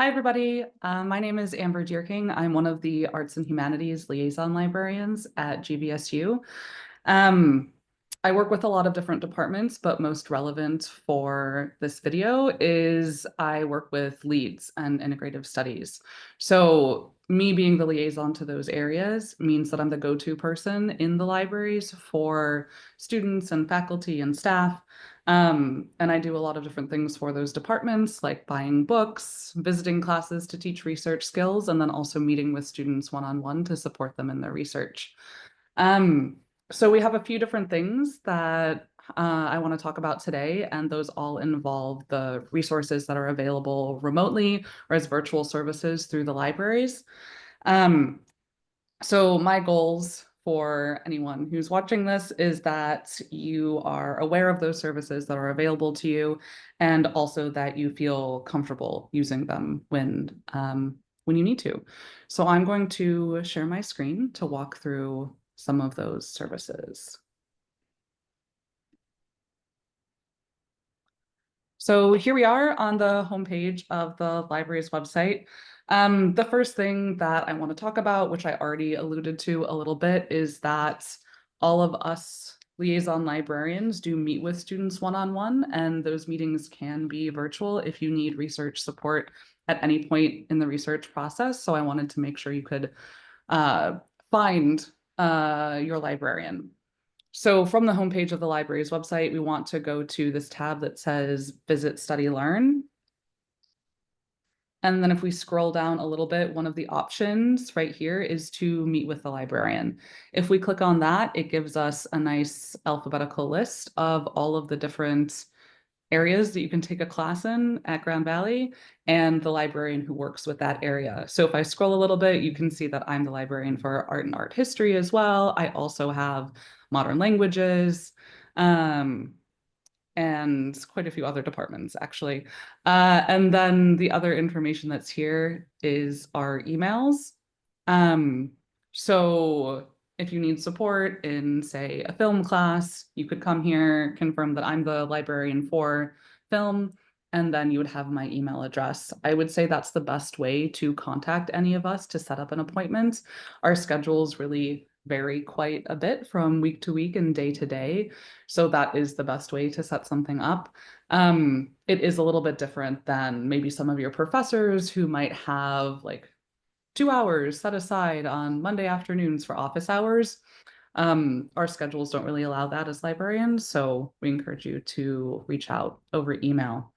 Hi, everybody. My name is Amber Dierking. I'm one of the Arts and Humanities Liaison Librarians at GVSU. Um, I work with a lot of different departments, but most relevant for this video is I work with LEADS and integrative studies. So me being the liaison to those areas means that I'm the go-to person in the libraries for students and faculty and staff. And I do a lot of different things for those departments, like buying books, visiting classes to teach research skills, and then also meeting with students one-on-one to support them in their research. Um, so we have a few different things that I want to talk about today, and those all involve the resources that are available remotely or as virtual services through the libraries. Um, so my goals for anyone who's watching this is that you are aware of those services that are available to you, and also that you feel comfortable using them when you need to. So I'm going to share my screen to walk through some of those services. So here we are on the homepage of the library's website. The first thing that I want to talk about, which I already alluded to a little bit, is that all of us liaison librarians do meet with students one-on-one, and those meetings can be virtual if you need research support at any point in the research process. So I wanted to make sure you could uh, find your librarian. So from the homepage of the library's website, we want to go to this tab that says Visit, Study, Learn. And then if we scroll down a little bit, one of the options right here is to meet with the librarian. If we click on that, it gives us a nice alphabetical list of all of the different areas that you can take a class in at Grand Valley and the librarian who works with that area. So if I scroll a little bit, you can see that I'm the librarian for art and art history as well. I also have modern languages, and quite a few other departments actually. And then the other information that's here is our emails. Um, so if you need support in, say, a film class, you could come here, confirm that I'm the librarian for film, and then you would have my email address. I would say that's the best way to contact any of us to set up an appointment. Our schedules really vary quite a bit from week to week and day to day. So that is the best way to set something up. It is a little bit different than maybe some of your professors who might have like 2 hours set aside on Monday afternoons for office hours. Our schedules don't really allow that as librarians, so we encourage you to reach out over email.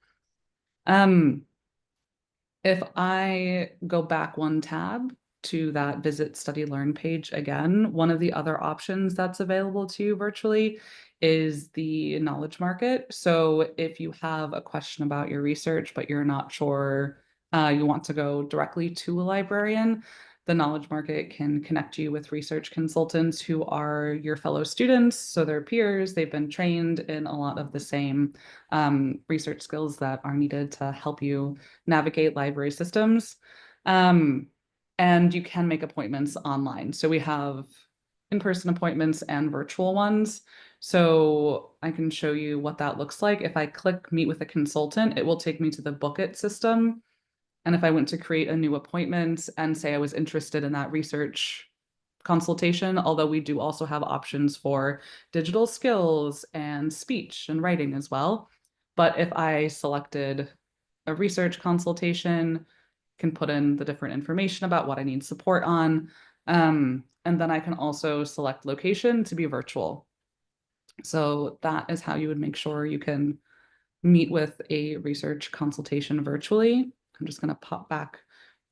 Um, if I go back one tab to that Visit, Study, Learn page again, one of the other options that's available to you virtually is the Knowledge Market. So if you have a question about your research, but you're not sure you want to go directly to a librarian, the Knowledge Market can connect you with research consultants who are your fellow students, so they're peers. They've been trained in a lot of the same research skills that are needed to help you navigate library systems. Um, and you can make appointments online. So we have in-person appointments and virtual ones. So I can show you what that looks like. If I click meet with a consultant, it will take me to the Book It system. And if I went to create a new appointment and say I was interested in that research consultation, although we do also have options for digital skills and speech and writing as well. But if I selected a research consultation, can put in the different information about what I need support on. And then I can also select location to be virtual. So that is how you would make sure you can meet with a research consultation virtually. I'm just going to pop back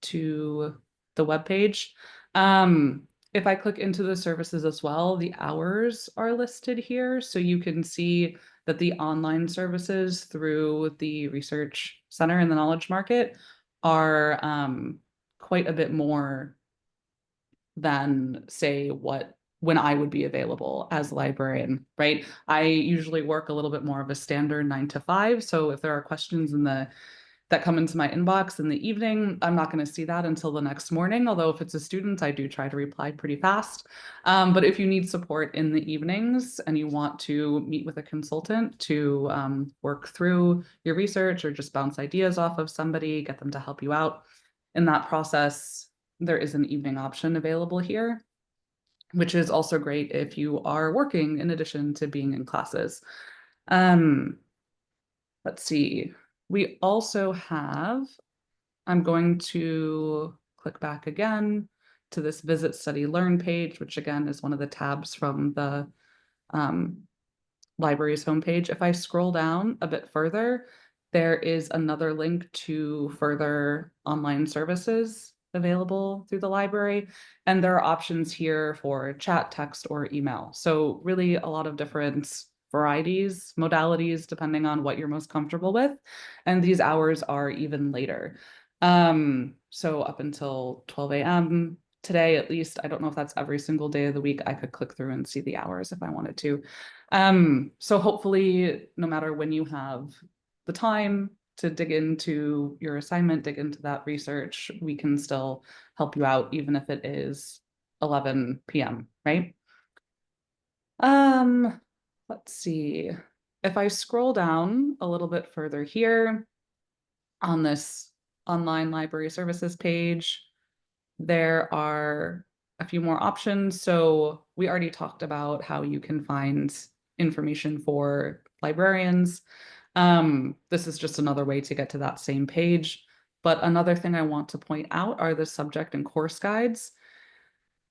to the web page. If I click into the services as well, the hours are listed here. So you can see that the online services through the Research Center in the Knowledge Market are quite a bit more than, say, when I would be available as a librarian, right? I usually work a little bit more of a standard 9 to 5. So if there are questions in that that come into my inbox in the evening, I'm not going to see that until the next morning. Although if it's a student, I do try to reply pretty fast. But if you need support in the evenings and you want to meet with a consultant to work through your research or just bounce ideas off of somebody, get them to help you out in that process, there is an evening option available here, which is also great if you are working in addition to being in classes. Let's see. We also have, I'm going to click back again to this Visit, Study, Learn page, which again is one of the tabs from the library's homepage. If I scroll down a bit further, there is another link to further online services available through the library. And there are options here for chat, text, or email. So really a lot of different varieties, modalities, depending on what you're most comfortable with. And these hours are even later. So up until 12 a.m. today, at least. I don't know if that's every single day of the week. I could click through and see the hours if I wanted to. So hopefully, no matter when you have the time to dig into your assignment, dig into that research, we can still help you out, even if it is 11 p.m., right? Let's see. If I scroll down a little bit further here on this online library services page, there are a few more options. So we already talked about how you can find information for librarians. This is just another way to get to that same page. But another thing I want to point out are the subject and course guides.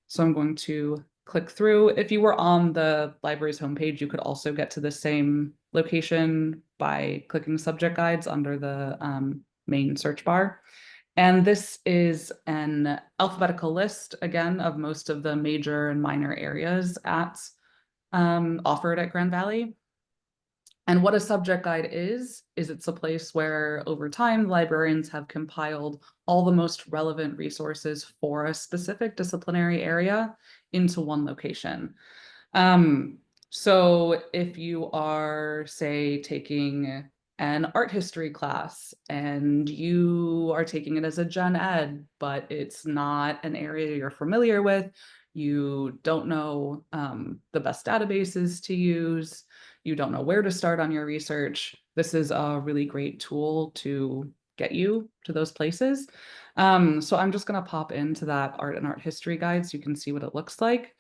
So I'm going to click through. If you were on the library's homepage, you could also get to the same location by clicking subject guides under the main search bar. And this is an alphabetical list, again, of most of the major and minor areas offered at Grand Valley. And what a subject guide is it's a place where over time, librarians have compiled all the most relevant resources for a specific disciplinary area into one location. So if you are, say, taking an art history class and you are taking it as a gen ed, but it's not an area you're familiar with, you don't know the best databases to use, you don't know where to start on your research, this is a really great tool to get you to those places. So I'm just going to pop into that art and art history guide so you can see what it looks like.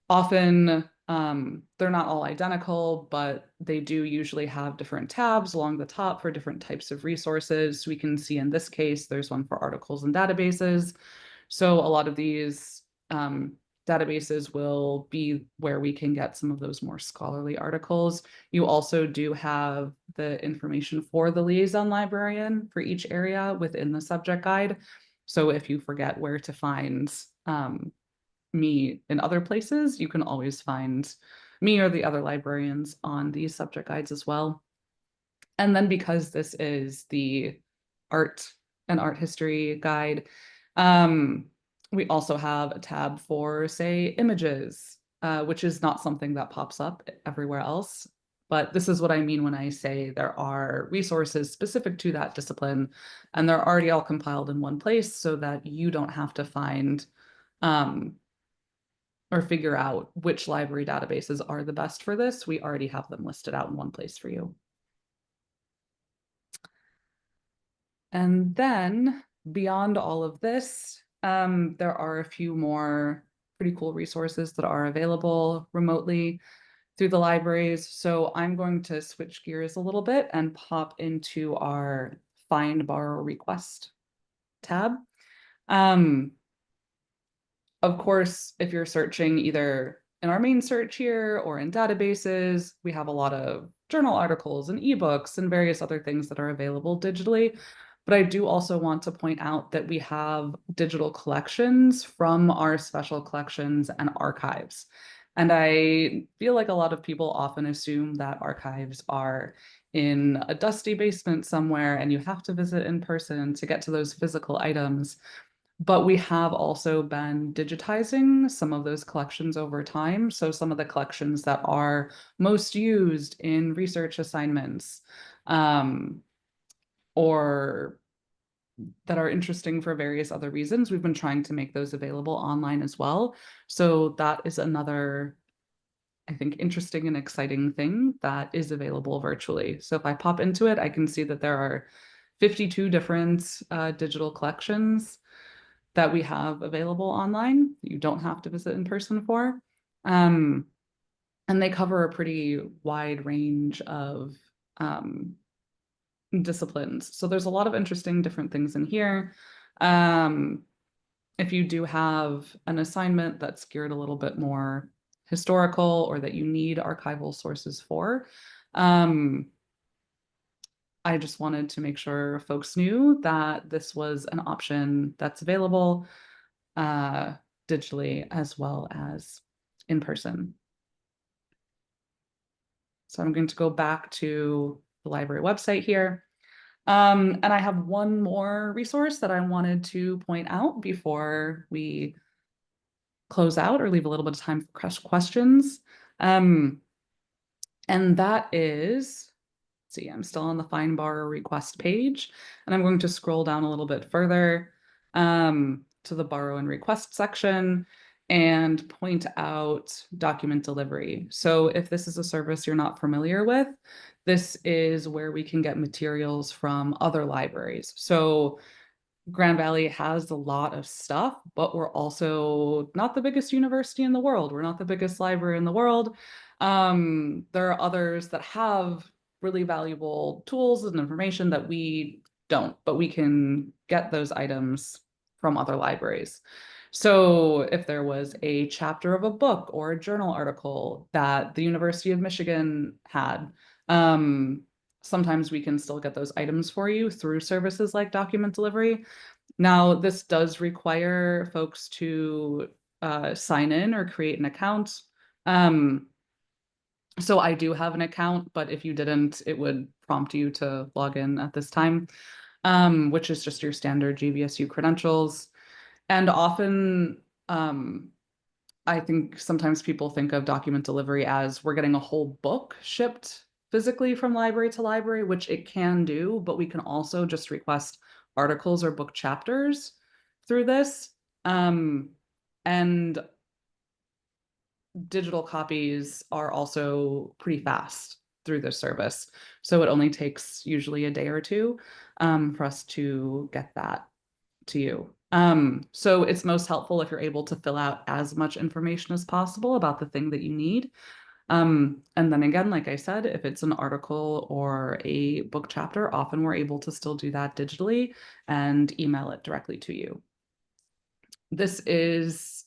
Often they're not all identical, but they do usually have different tabs along the top for different types of resources. We can see in this case, there's one for articles and databases. So a lot of these databases will be where we can get some of those more scholarly articles. You also do have the information for the liaison librarian for each area within the subject guide. So if you forget where to find me in other places, you can always find me or the other librarians on these subject guides as well. And then because this is the art and art history guide, we also have a tab for, say, images, which is not something that pops up everywhere else. But this is what I mean when I say there are resources specific to that discipline, and they're already all compiled in one place so that you don't have to find or figure out which library databases are the best for this. We already have them listed out in one place for you. And then beyond all of this, there are a few more pretty cool resources that are available remotely through the libraries. So I'm going to switch gears a little bit and pop into our Find, Borrow, Request tab. Of course, if you're searching either in our main search here or in databases, we have a lot of journal articles and ebooks and various other things that are available digitally. But I do also want to point out that we have digital collections from our special collections and archives. And I feel like a lot of people often assume that archives are in a dusty basement somewhere and you have to visit in person to get to those physical items. But we have also been digitizing some of those collections over time. So some of the collections that are most used in research assignments, or that are interesting for various other reasons. We've been trying to make those available online as well. So that is another, I think, interesting and exciting thing that is available virtually. So if I pop into it, I can see that there are 52 different digital collections that we have available online. You don't have to visit in person for. Um, and they cover a pretty wide range of disciplines. So there's a lot of interesting different things in here. Um, if you do have an assignment that's geared a little bit more historical or that you need archival sources for, I just wanted to make sure folks knew that this was an option that's available digitally as well as in person. So I'm going to go back to the library website here. And I have one more resource that I wanted to point out before we close out or leave a little bit of time for questions. And that is, let's see, I'm still on the Find Borrow Request page, and I'm going to scroll down a little bit further to the Borrow and Request section and point out document delivery. So if this is a service you're not familiar with, this is where we can get materials from other libraries. So Grand Valley has a lot of stuff, but we're also not the biggest university in the world. We're not the biggest library in the world. There are others that have really valuable tools and information that we don't, but we can get those items from other libraries. So if there was a chapter of a book or a journal article that the University of Michigan had, um, sometimes we can still get those items for you through services like document delivery. Now, this does require folks to sign in or create an account. So I do have an account, but if you didn't, it would prompt you to log in at this time, which is just your standard GVSU credentials. And often, I think sometimes people think of document delivery as we're getting a whole book shipped physically from library to library, which it can do, but we can also just request articles or book chapters through this. And digital copies are also pretty fast through this service. So it only takes usually a day or two for us to get that to you. So it's most helpful if you're able to fill out as much information as possible about the thing that you need. And then again, like I said, if it's an article or a book chapter, often we're able to still do that digitally and email it directly to you. This is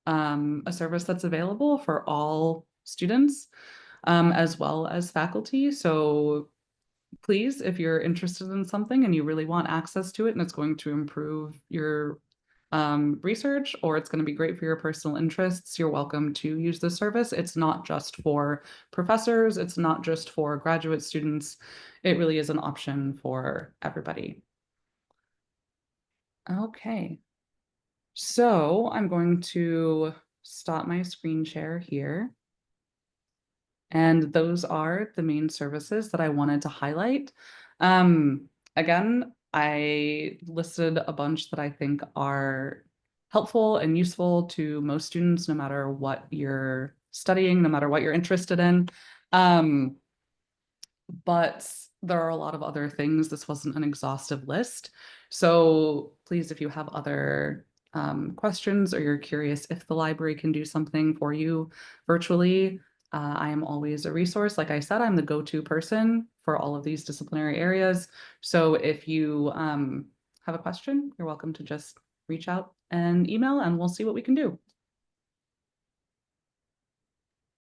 a service that's available for all students as well as faculty. So please, if you're interested in something and you really want access to it and it's going to improve your research or it's going to be great for your personal interests, you're welcome to use this service. It's not just for professors. It's not just for graduate students. It really is an option for everybody. Okay. So I'm going to stop my screen share here. And those are the main services that I wanted to highlight. Again, I listed a bunch that I think are helpful and useful to most students, no matter what you're studying, no matter what you're interested in. But there are a lot of other things. This wasn't an exhaustive list. So please, if you have other questions or you're curious if the library can do something for you virtually, I am always a resource. Like I said, I'm the go-to person for all of these disciplinary areas. So if you have a question, you're welcome to just reach out and email and we'll see what we can do.